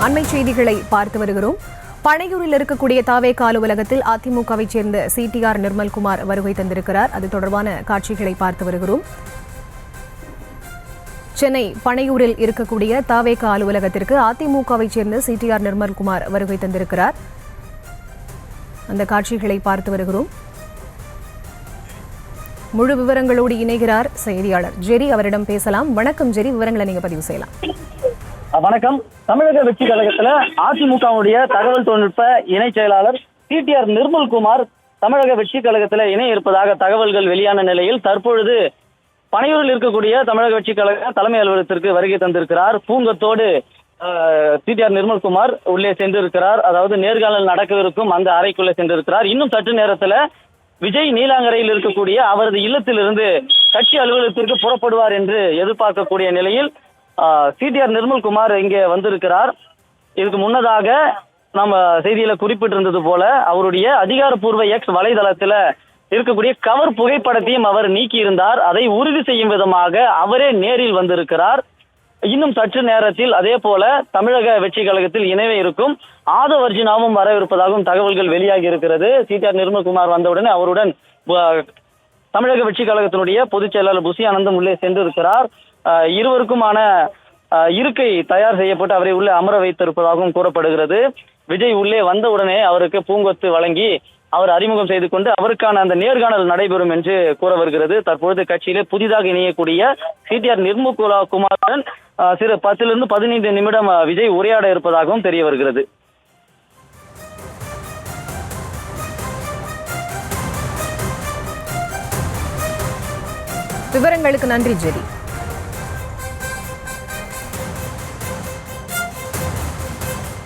அண்மை செய்திகளை பார்த்து வருகிறோம். பனையூரில் இருக்கக்கூடிய தாவேக அலுவலகத்தில் அதிமுகவை சேர்ந்த சிடிஆர் நிர்மல்குமார் வருகை தந்திருக்கிறார். அது தொடர்பான காட்சிகளை பார்த்து வருகிறோம். சென்னை பனையூரில் இருக்கக்கூடிய தாவேக அலுவலகத்திற்கு அதிமுகவை சேர்ந்த சிடிஆர் நிர்மல்குமார் வருகை தந்திருக்கிறார். அந்த காட்சிகளை பார்த்து வருகிறோம். முழு விவரங்களோடு இணைகிறார் செய்தியாளர் ஜெரி. அவரிடம் பேசலாம். வணக்கம் ஜெரி, விவரங்களை நீங்க பதிவு செய்யலாம். வணக்கம். தமிழக வெற்றி கழகத்துல அதிமுகவுடைய தகவல் தொழில்நுட்ப இணை செயலாளர் சிடிஆர் நிர்மல்குமார் தமிழக வெற்றி கழகத்துல இணைய இருப்பதாக தகவல்கள் வெளியான நிலையில் தற்பொழுது பனையூரில் இருக்கக்கூடிய தமிழக வெற்றி கழக தலைமை அலுவலகத்திற்கு வருகை தந்திருக்கிறார். பூங்கத்தோடு சிடிஆர் நிர்மல்குமார் உள்ளே சென்றிருக்கிறார். அதாவது நேர்காணல் நடக்கவிருக்கும் அந்த அறைக்குள்ளே சென்றிருக்கிறார். இன்னும் சற்று நேரத்துல விஜய் நீலாங்கரையில் இருக்கக்கூடிய அவரது இல்லத்திலிருந்து கட்சி அலுவலகத்திற்கு புறப்படுவார் என்று எதிர்பார்க்கக்கூடிய நிலையில் சிடிஆர் நிர்மல்குமார் இங்கே வந்திருக்கிறார். இதுக்கு முன்னதாக நம்ம செய்தியில குறிப்பிட்டிருந்தது போல அவருடைய அதிகாரப்பூர்வ எக்ஸ் வலைதளத்துல இருக்கக்கூடிய கவர் புகைப்படத்தையும் அவர் நீக்கி இருந்தார். அதை உறுதி செய்யும் விதமாக அவரே நேரில் வந்திருக்கிறார். இன்னும் சற்று நேரத்தில் அதே போல தமிழக வெற்றி கழகத்தில் இணைவே இருக்கும் ஆதவ் அர்ஜுனாவும் வரவிருப்பதாகவும் தகவல்கள் வெளியாகி இருக்கிறது. சிடிஆர் நிர்மல்குமார் வந்தவுடனே அவருடன் தமிழக வெற்றி கழகத்தினுடைய பொதுச் செயலாளர் புசி ஆனந்தம் உள்ளே சென்றிருக்கிறார். இருவருக்குமான இருக்கை தயார் செய்யப்பட்டு அவரை உள்ளே அமர வைத்திருப்பதாகவும் கூறப்படுகிறது. விஜய் உள்ளே வந்தவுடனே அவருக்கு பூங்கொத்து வழங்கி அவர் அறிமுகம் செய்து கொண்டு அவருக்கான அந்த நேர்காணல் நடைபெறும் என்று கூற வருகிறது. தற்பொழுது கட்சியிலே புதிதாக இணையக்கூடிய சிடிஆர் நிர்மல்குமாருடன் சிறு 10 to 15 நிமிடம் விஜய் உரையாட இருப்பதாகவும் தெரிய வருகிறது. விவரங்களுக்கு நன்றி ஜெரி.